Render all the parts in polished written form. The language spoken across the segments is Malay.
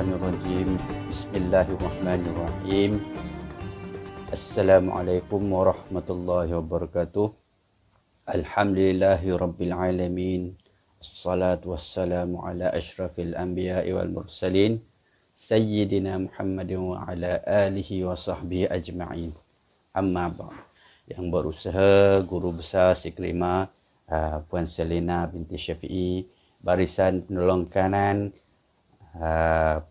Minasyaitanirrajim. Bismillahirrahmanirrahim. Assalamualaikum warahmatullahi wabarakatuh. Alhamdulillahi rabbil alamin. Assalatu wassalamu ala asyrafil anbiya'i wal mursalin. Sayyidina Muhammadin wa ala alihi wa sahbihi ajma'in. Amma ba'd. Yang berusaha guru besar Siklimah, Puan Selina binti Syafi'i, barisan penolong kanan,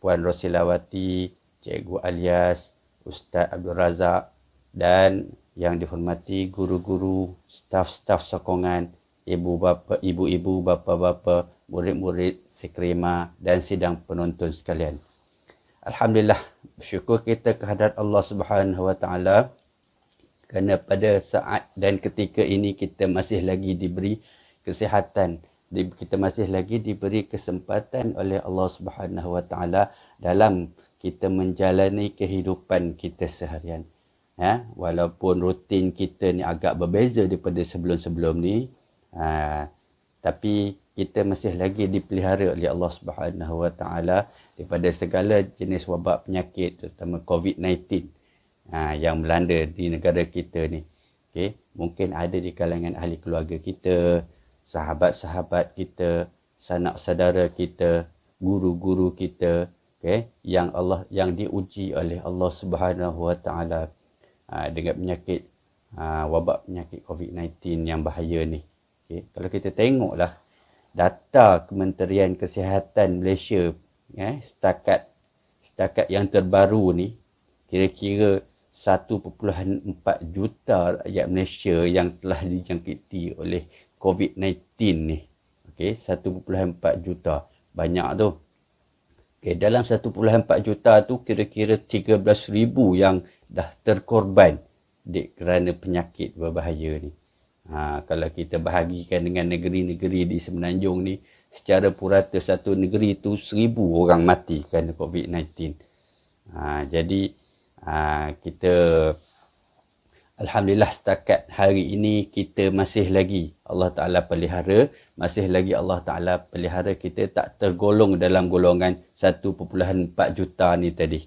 Puan Rosilawati, Cikgu Alias, Ustaz Abdul Razak, dan yang dihormati guru-guru, staf-staf sokongan, ibu-ibu, bapa-bapa, murid-murid Siklimah dan sidang penonton sekalian. Alhamdulillah, bersyukur kita kehadrat Allah Subhanahu Wa Taala kerana pada saat dan ketika ini kita masih lagi diberi kesihatan, kita masih lagi diberi kesempatan oleh Allah Subhanahu Wa Taala dalam kita menjalani kehidupan kita seharian. Walaupun rutin kita ni agak berbeza daripada sebelum-sebelum ni, tapi kita masih lagi dipelihara oleh Allah Subhanahu Wa Taala daripada segala jenis wabak penyakit, terutama COVID-19 yang melanda di negara kita ni. Okay. Mungkin ada di kalangan ahli keluarga kita, sahabat-sahabat kita, sanak saudara kita, guru-guru kita, yang diuji oleh Allah Subhanahu Wa Taala dengan penyakit wabak penyakit COVID-19 yang bahaya ni. Okay. Kalau kita tengoklah data Kementerian Kesihatan Malaysia, setakat yang terbaru ni, kira-kira 1.4 juta rakyat Malaysia yang telah dijangkiti oleh COVID-19 ni. Okey, 1.4 juta. Banyak tu. Okey, dalam 1.4 juta tu kira-kira 13,000 yang dah terkorban kerana penyakit berbahaya ni. Kalau kita bahagikan dengan negeri-negeri di Semenanjung ni, secara purata satu negeri tu 1,000 orang mati kerana COVID-19. Jadi kita alhamdulillah setakat hari ini kita masih lagi Allah Ta'ala pelihara, masih lagi Allah Ta'ala pelihara kita tak tergolong dalam golongan 1.4 juta ni tadi.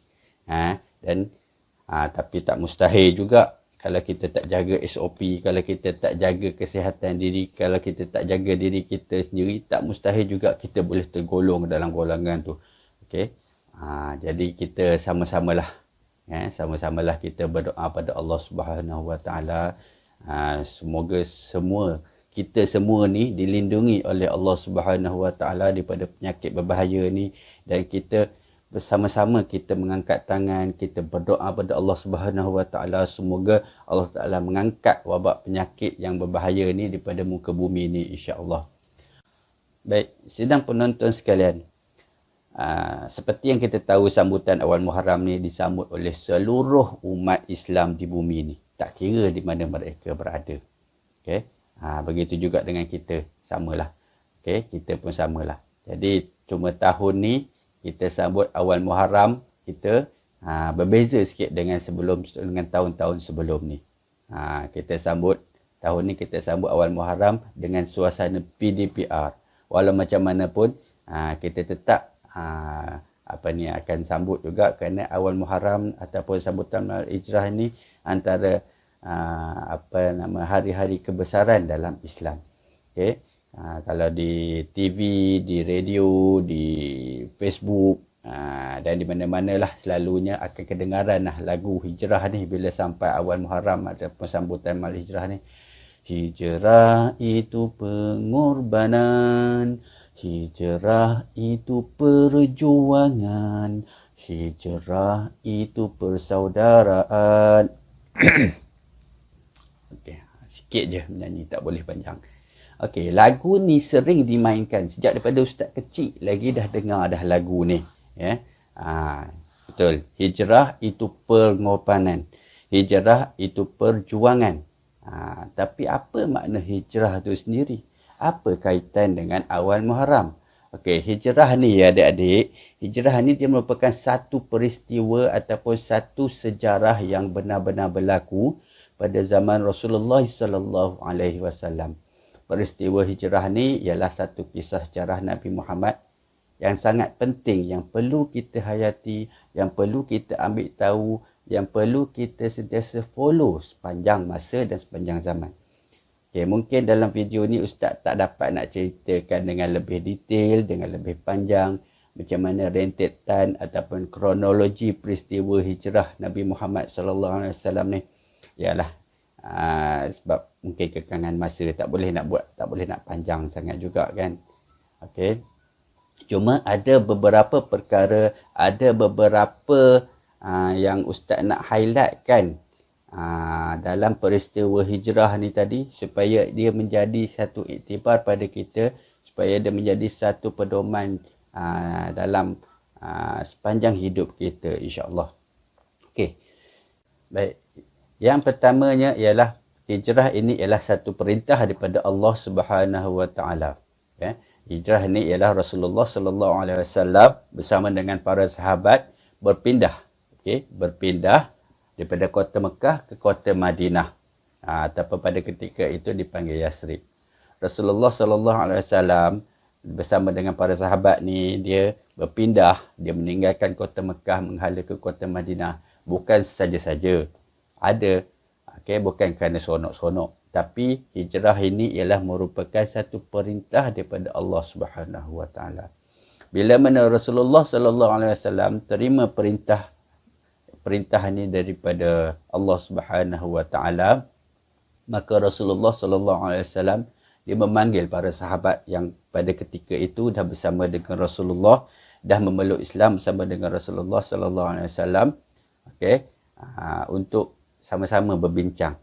Tapi tak mustahil juga kalau kita tak jaga SOP, kalau kita tak jaga kesihatan diri, kalau kita tak jaga diri kita sendiri, tak mustahil juga kita boleh tergolong dalam golongan tu. Okey. Jadi kita sama-samalah sama-samalah kita berdoa pada Allah Subhanahu Wa Taala, semoga kita semua ni dilindungi oleh Allah Subhanahu Wa Taala daripada penyakit berbahaya ni, dan kita bersama-sama kita mengangkat tangan, kita berdoa pada Allah Subhanahu Wa Taala semoga Allah Taala mengangkat wabak penyakit yang berbahaya ni daripada muka bumi ni, insya-Allah. Baik, sidang penonton sekalian, seperti yang kita tahu, sambutan awal Muharram ni disambut oleh seluruh umat Islam di bumi ni, tak kira di mana mereka berada. Okay? Begitu juga dengan kita, samalah. Okay? Kita pun samalah. Jadi cuma tahun ni kita sambut awal Muharram kita berbeza sikit dengan tahun-tahun sebelum ni. Kita sambut tahun ni, kita sambut awal Muharram dengan suasana PDPR. Walau macam mana pun kita tetap akan sambut juga, kerana awal Muharram ataupun sambutan Maulid Hijrah ni antara hari-hari kebesaran dalam Islam. Okay? Kalau di TV, di radio, di Facebook, dan di mana-mana lah selalunya akan kedengaran lagu Hijrah ni bila sampai awal Muharram ataupun sambutan Maulid Hijrah ni. Hijrah itu pengorbanan, hijrah itu perjuangan, hijrah itu persaudaraan. Okey, sikit je menyanyi, tak boleh panjang. Okey, lagu ni sering dimainkan sejak daripada ustaz kecil lagi dah dengar dah lagu ni, betul. Hijrah itu pengorbanan, hijrah itu perjuangan. Tapi apa makna hijrah tu sendiri? Apa kaitan dengan awal Muharram? Okey, hijrah ni adik-adik, hijrah ni dia merupakan satu peristiwa ataupun satu sejarah yang benar-benar berlaku pada zaman Rasulullah sallallahu alaihi wasallam. Peristiwa hijrah ni ialah satu kisah sejarah Nabi Muhammad yang sangat penting, yang perlu kita hayati, yang perlu kita ambil tahu, yang perlu kita sentiasa follow sepanjang masa dan sepanjang zaman. Okay, mungkin dalam video ni Ustaz tak dapat nak ceritakan dengan lebih detail, dengan lebih panjang macam mana rentetan ataupun kronologi peristiwa hijrah Nabi Muhammad sallallahu alaihi wasallam ni. Yalah, sebab mungkin kekangan masa tak boleh nak panjang sangat juga kan. Okey. Cuma ada beberapa perkara, ada beberapa yang Ustaz nak highlight kan dalam peristiwa hijrah ni tadi, supaya dia menjadi satu iktibar pada kita, supaya dia menjadi satu pedoman dalam sepanjang hidup kita, insya-Allah. Okey. Baik. Yang pertamanya ialah hijrah ini ialah satu perintah daripada Allah Subhanahu Wa Taala. Ya. Hijrah ini ialah Rasulullah sallallahu alaihi wasallam bersama dengan para sahabat berpindah, okey, berpindah daripada kota Mekah ke kota Madinah. Ataupun pada ketika itu dipanggil Yasrib. Rasulullah sallallahu alaihi wasallam bersama dengan para sahabat ni, dia berpindah, dia meninggalkan kota Mekah menghala ke kota Madinah. Bukan saja-saja. Ada, okay, bukan kerana seronok-seronok. Tapi hijrah ini ialah merupakan satu perintah daripada Allah Subhanahu Wa Taala. Bila mana Rasulullah sallallahu alaihi wasallam terima perintah ini daripada Allah Subhanahu Wa Taala, maka Rasulullah sallallahu alaihi wasallam dia memanggil para sahabat yang pada ketika itu dah bersama dengan Rasulullah, dah memeluk Islam bersama dengan Rasulullah sallallahu alaihi wasallam, okey, untuk sama-sama berbincang.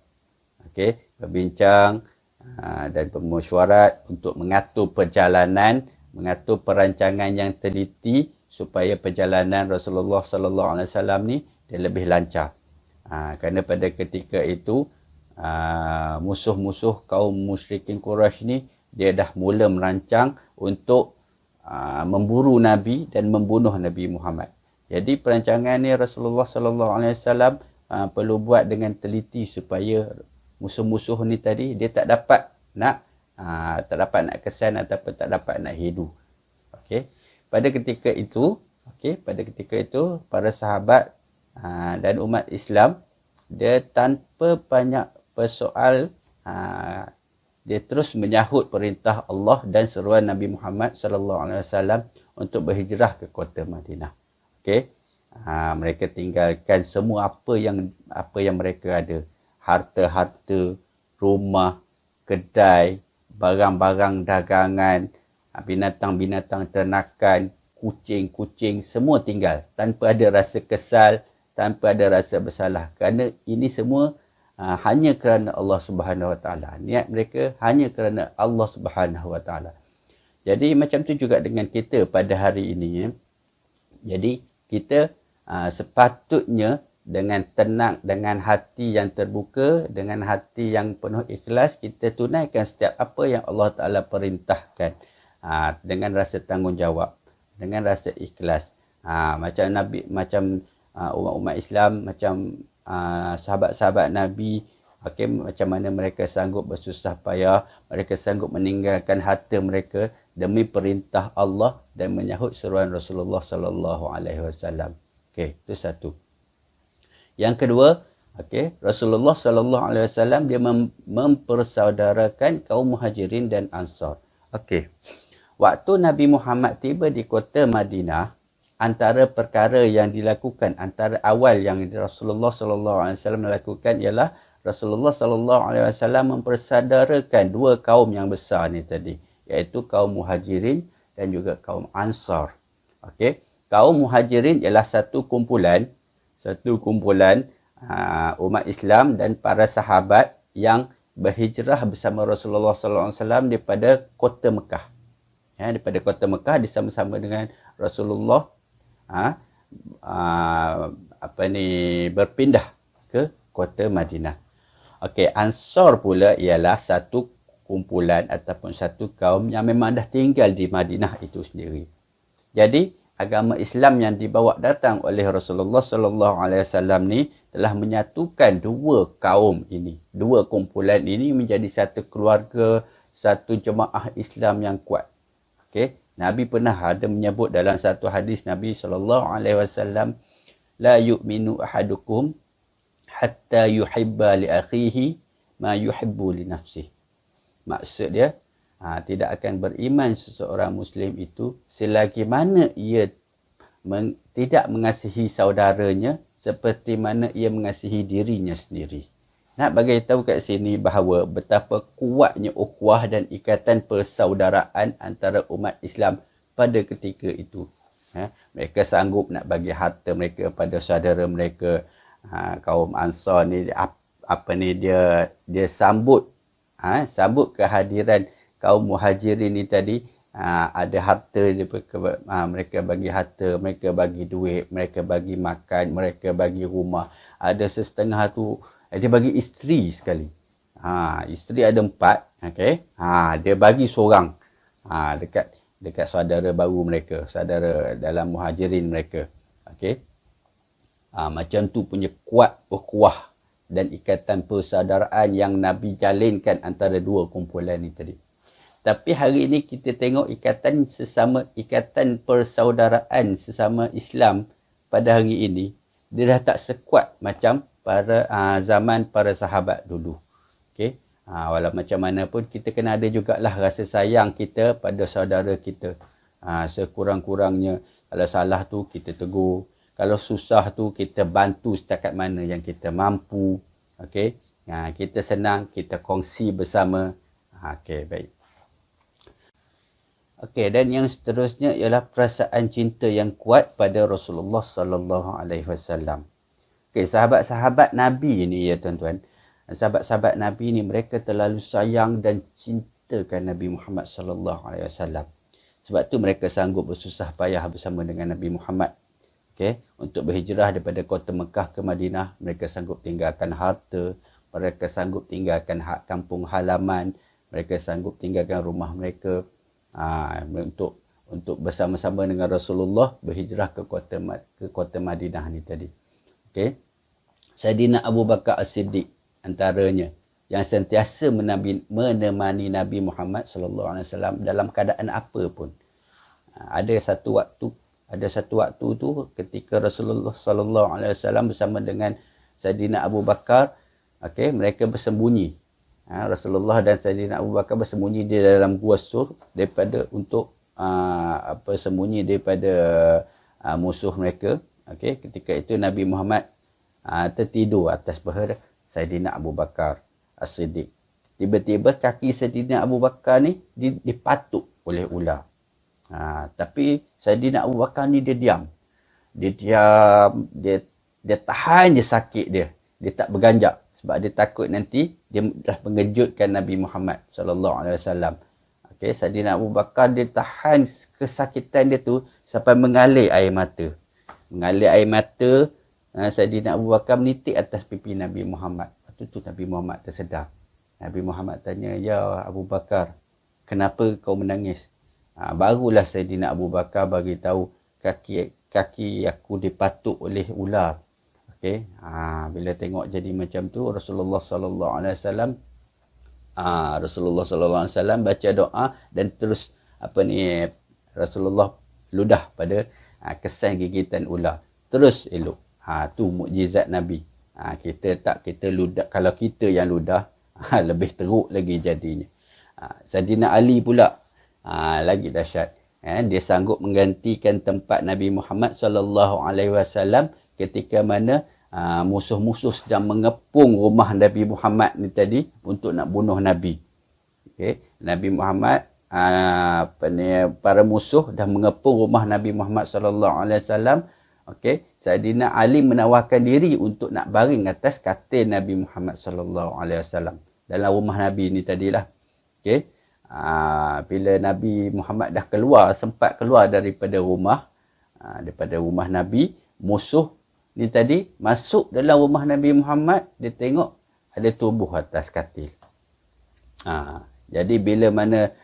Okey, berbincang dan bermesyuarat untuk mengatur perjalanan, mengatur perancangan yang teliti supaya perjalanan Rasulullah sallallahu alaihi wasallam ni dia lebih lancar. Kerana pada ketika itu musuh-musuh kaum musyrikin Quraisy ni dia dah mula merancang untuk memburu Nabi dan membunuh Nabi Muhammad. Jadi perancangan ni Rasulullah sallallahu alaihi wasallam perlu buat dengan teliti supaya musuh-musuh ni tadi dia tak dapat nak kesan ataupun tak dapat nak hidu. Okey. Pada ketika itu para sahabat dan umat Islam dia tanpa banyak persoal, dia terus menyahut perintah Allah dan seruan Nabi Muhammad sallallahu alaihi wasallam untuk berhijrah ke kota Madinah. Okey. Mereka tinggalkan semua apa yang mereka ada. Harta-harta, rumah, kedai, barang-barang dagangan, binatang-binatang ternakan, kucing-kucing, semua tinggal tanpa ada rasa kesal, tanpa ada rasa bersalah. Kerana ini semua hanya kerana Allah Subhanahu Wa Taala. Niat mereka hanya kerana Allah Subhanahu Wa Taala. Jadi macam tu juga dengan kita pada hari ini. Jadi kita sepatutnya dengan tenang, dengan hati yang terbuka, dengan hati yang penuh ikhlas, kita tunaikan setiap apa yang Allah Ta'ala perintahkan dengan rasa tanggungjawab, dengan rasa ikhlas. Macam umat Islam, macam sahabat-sahabat Nabi, okay, macam mana mereka sanggup bersusah payah, mereka sanggup meninggalkan harta mereka demi perintah Allah dan menyahut seruan Rasulullah sallallahu alaihi wasallam. Okey, itu satu. Yang kedua, okey, Rasulullah sallallahu alaihi wasallam dia mempersaudarakan kaum Muhajirin dan Ansar. Okey. Waktu Nabi Muhammad tiba di kota Madinah, antara perkara yang dilakukan, antara awal yang Rasulullah sallallahu alaihi wasallam lakukan ialah Rasulullah sallallahu alaihi wasallam mempersaudarakan dua kaum yang besar ni tadi, iaitu kaum Muhajirin dan juga kaum Ansar. Okey. Kaum Muhajirin ialah satu kumpulan umat Islam dan para sahabat yang berhijrah bersama Rasulullah sallallahu alaihi wasallam daripada kota Mekah. Daripada kota Mekah bersama-sama dengan Rasulullah berpindah ke kota Madinah. Okey, Ansar pula ialah satu kumpulan ataupun satu kaum yang memang dah tinggal di Madinah itu sendiri. Jadi agama Islam yang dibawa datang oleh Rasulullah sallallahu alaihi wasallam ni telah menyatukan dua kaum ini, dua kumpulan ini menjadi satu keluarga, satu jemaah Islam yang kuat. Okey, Nabi pernah ada menyebut dalam satu hadis Nabi SAW, la yu'minu ahadukum hatta yuhibba li akhihi ma yuhibbu li nafsihi. Maksud dia, tidak akan beriman seseorang Muslim itu selagi mana ia tidak mengasihi saudaranya seperti mana ia mengasihi dirinya sendiri. Nak bagi tahu kat sini bahawa betapa kuatnya ukhuwah dan ikatan persaudaraan antara umat Islam pada ketika itu. Mereka sanggup nak bagi harta mereka pada saudara mereka. Kaum Ansar ni dia sambut sambut kehadiran kaum Muhajirin ni tadi. Ada harta, mereka bagi harta, mereka bagi duit, mereka bagi makan, mereka bagi rumah. Ada setengah tu dia bagi isteri sekali. Isteri ada 4, okey. Dia bagi seorang dekat saudara baru mereka, saudara dalam Muhajirin mereka. Okey. Macam tu punya kuat ukhuwah dan ikatan persaudaraan yang Nabi jalinkan antara dua kumpulan ni tadi. Tapi hari ini kita tengok ikatan persaudaraan sesama Islam pada hari ini, dia dah tak sekuat macam pada zaman para sahabat dulu. Okey. Walau macam mana pun kita kena ada jugalah rasa sayang kita pada saudara kita. Sekurang-kurangnya kalau salah tu kita tegur, kalau susah tu kita bantu setakat mana yang kita mampu. Okey. Kita senang, kita kongsi bersama. Okey, baik. Okey, dan yang seterusnya ialah perasaan cinta yang kuat pada Rasulullah sallallahu alaihi wasallam. Okey, sahabat-sahabat Nabi ni ya tuan-tuan. Sahabat-sahabat Nabi ni mereka terlalu sayang dan cintakan Nabi Muhammad sallallahu alaihi wasallam. Sebab tu mereka sanggup bersusah payah bersama dengan Nabi Muhammad. Okey, untuk berhijrah daripada kota Mekah ke Madinah, mereka sanggup tinggalkan harta, mereka sanggup tinggalkan kampung halaman, mereka sanggup tinggalkan rumah mereka. Untuk bersama-sama dengan Rasulullah berhijrah ke kota Madinah ni tadi. Okey. Sayyidina Abu Bakar As-Siddiq antaranya yang sentiasa menemani Nabi Muhammad sallallahu alaihi wasallam dalam keadaan apa pun. Ada satu waktu tu ketika Rasulullah sallallahu alaihi wasallam bersama dengan Sayyidina Abu Bakar, okey, mereka bersembunyi. Rasulullah dan Sayyidina Abu Bakar bersembunyi di dalam gua Sur daripada sembunyi daripada musuh mereka. Okey, ketika itu Nabi Muhammad tertidur atas paha Sayyidina Abu Bakar As-Siddiq. Tiba-tiba kaki Sayyidina Abu Bakar ni dipatuk oleh ular. Tapi Sayyidina Abu Bakar ni dia diam. Dia tahan je sakit dia. Dia tak berganjak. Sebab dia takut nanti dia dah mengejutkan Nabi Muhammad sallallahu alaihi wasallam. Okey, Sayyidina Abu Bakar dia tahan kesakitan dia tu sampai mengalir air mata. Mengalir air mata, Sayyidina Abu Bakar menitik atas pipi Nabi Muhammad. Waktu tu Nabi Muhammad tersedar. Nabi Muhammad tanya, "Ya Abu Bakar, kenapa kau menangis?" Barulah Sayyidina Abu Bakar bagi tahu kaki aku dipatuk oleh ular. Okey, bila tengok jadi macam tu, Rasulullah sallallahu alaihi wasallam baca doa dan terus Rasulullah ludah pada kesan gigitan ular. Terus elok. Tu mukjizat Nabi. Kita ludah, kalau kita yang ludah lebih teruk lagi jadinya. Sayyidina Ali pula lagi dahsyat. Dia sanggup menggantikan tempat Nabi Muhammad sallallahu alaihi wasallam ketika mana musuh-musuh sedang mengepung rumah Nabi Muhammad ni tadi untuk nak bunuh Nabi. Okey, Nabi Muhammad para musuh dah mengepung rumah Nabi Muhammad sallallahu alaihi wasallam. Okey, Sayyidina Ali menawarkan diri untuk nak baring atas katil Nabi Muhammad sallallahu alaihi wasallam dalam rumah Nabi ni tadilah. Okey, bila Nabi Muhammad dah sempat keluar daripada rumah Nabi, musuh ni tadi masuk dalam rumah Nabi Muhammad, dia tengok ada tubuh atas katil. Jadi bila mana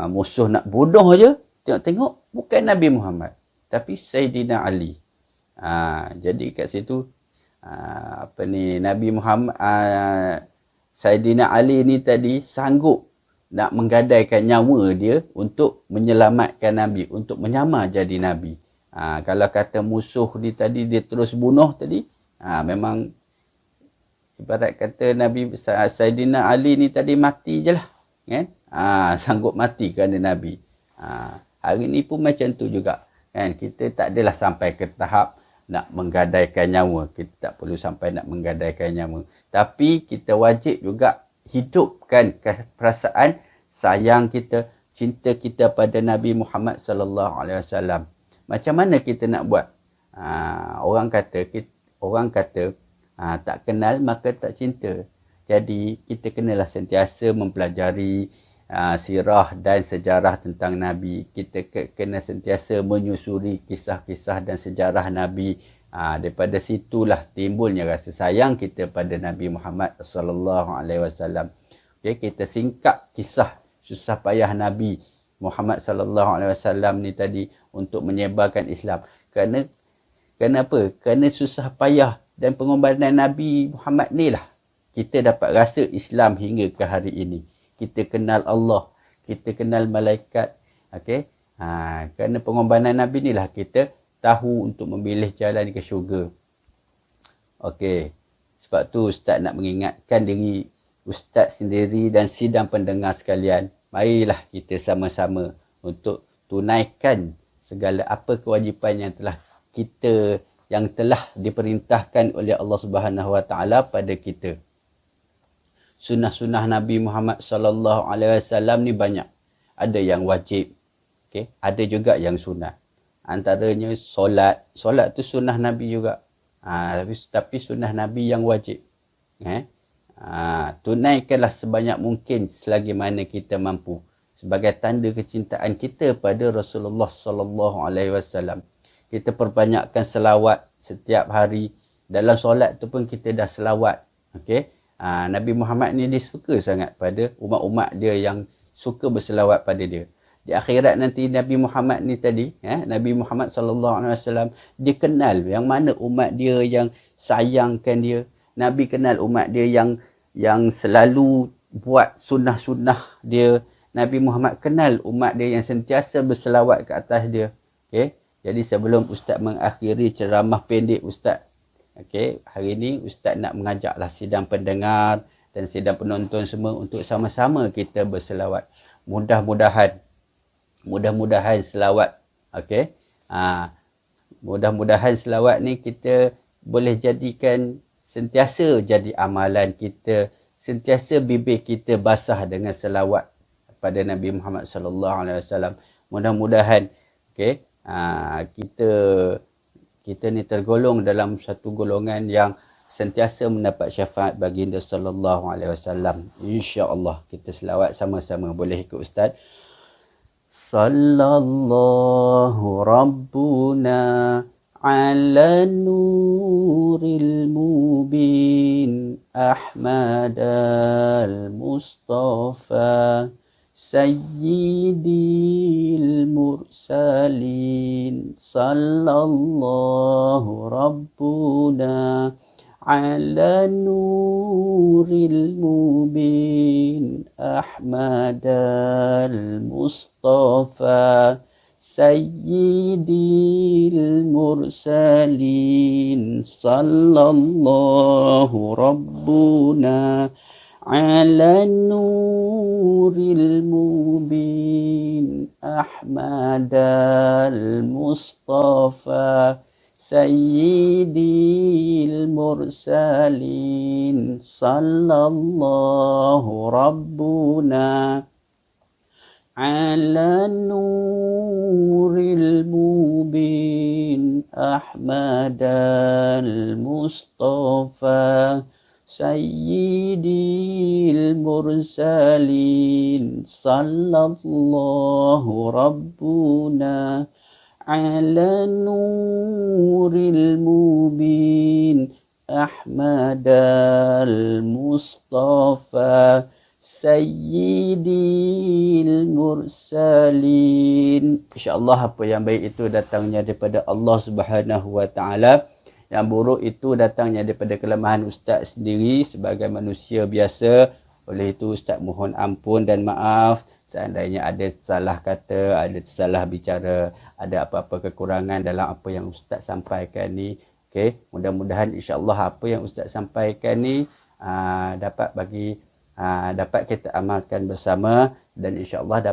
musuh nak bunuh je, tengok bukan Nabi Muhammad tapi Sayyidina Ali. Jadi kat situ Nabi Muhammad Sayyidina Ali ni tadi sanggup nak menggadaikan nyawa dia untuk menyelamatkan Nabi, untuk menyamar jadi Nabi. Kalau kata musuh ni tadi dia terus bunuh tadi, memang ibarat kata Nabi Saidina Ali ni tadi mati je lah. Kan? Sanggup mati kerana Nabi. Hari ni pun macam tu juga. Kan? Kita tak adalah sampai ke tahap nak menggadaikan nyawa. Kita tak perlu sampai nak menggadaikan nyawa. Tapi kita wajib juga hidupkan perasaan sayang kita, cinta kita pada Nabi Muhammad sallallahu alaihi wasallam. Macam mana kita nak buat? Orang kata tak kenal maka tak cinta. Jadi kita kenalah sentiasa mempelajari sirah dan sejarah tentang Nabi. Kita kena sentiasa menyusuri kisah-kisah dan sejarah Nabi. Daripada situlah timbulnya rasa sayang kita pada Nabi Muhammad sallallahu alaihi wasallam. Okay, kita singkap kisah susah payah Nabi Muhammad sallallahu alaihi wasallam ni tadi untuk menyebarkan Islam. Kenapa? Kerana susah payah dan pengorbanan Nabi Muhammad ni lah kita dapat rasa Islam hingga ke hari ini. Kita kenal Allah, kita kenal malaikat. Okey. Kerana pengorbanan Nabi ni lah kita tahu untuk memilih jalan ke syurga. Okey. Sebab tu Ustaz nak mengingatkan diri Ustaz sendiri dan sidang pendengar sekalian. Marilah kita sama-sama untuk tunaikan segala apa kewajipan yang telah diperintahkan oleh Allah Subhanahu Wa Taala pada kita. Sunnah-sunnah Nabi Muhammad sallallahu alaihi wasallam ni banyak. Ada yang wajib, okey, ada juga yang sunat. Antaranya solat. Solat tu sunnah Nabi juga. Tapi sunnah Nabi yang wajib. Tunaikanlah sebanyak mungkin selagi mana kita mampu sebagai tanda kecintaan kita pada Rasulullah sallallahu alaihi wasallam. Kita perbanyakkan selawat setiap hari. Dalam solat tu pun kita dah selawat. Okey. Nabi Muhammad ni dia suka sangat pada umat-umat dia yang suka berselawat pada dia. Di akhirat nanti Nabi Muhammad ni tadi, Nabi Muhammad sallallahu alaihi wasallam dia kenal yang mana umat dia yang sayangkan dia. Nabi kenal umat dia yang selalu buat sunnah-sunnah dia. Nabi Muhammad kenal umat dia yang sentiasa berselawat ke atas dia. Okey. Jadi sebelum Ustaz mengakhiri ceramah pendek Ustaz, okey, hari ni Ustaz nak mengajaklah sidang pendengar dan sidang penonton semua untuk sama-sama kita berselawat. Mudah-mudahan selawat, okey. Mudah-mudahan selawat ni kita boleh jadikan sentiasa jadi amalan kita, sentiasa bibir kita basah dengan selawat pada Nabi Muhammad sallallahu alaihi wasallam. Mudah-mudahan okey, kita ni tergolong dalam satu golongan yang sentiasa mendapat syafaat baginda sallallahu alaihi wasallam. Insya-Allah kita selawat sama-sama. Boleh ikut Ustaz. Sallallahu rabbuna ala nuril mubin Ahmad al-Mustafa Sayyidil mursalin sallallahu rabbuna ala nuril mubin Ahmad al-Mustafa Sayyidil mursalin sallallahu rabbuna ala nuril mubin Ahmad al-Mustafa Sayyidil mursalin sallallahu rabbuna ala nuril mubin Ahmad al-Mustafa Sayyidil mursalin sallallahu rabbuna ala nuril mubin Ahmad al-Mustafa Sayyidil mursalin. InsyaAllah apa yang baik itu datangnya daripada Allah Subhanahu Wa Taala. Yang buruk itu datangnya daripada kelemahan Ustaz sendiri sebagai manusia biasa. Oleh itu Ustaz mohon ampun dan maaf seandainya ada salah kata, ada salah bicara, ada apa-apa kekurangan dalam apa yang Ustaz sampaikan ni. Okey, mudah-mudahan insya-Allah apa yang Ustaz sampaikan ni dapat kita amalkan bersama dan insya-Allah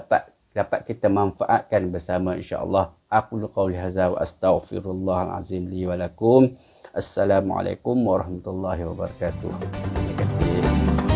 dapat kita manfaatkan bersama insya-Allah. Aqulu qauli hadza wa astaghfirullahal azim li wa lakum. Assalamualaikum warahmatullahi wabarakatuh. Terima kasih.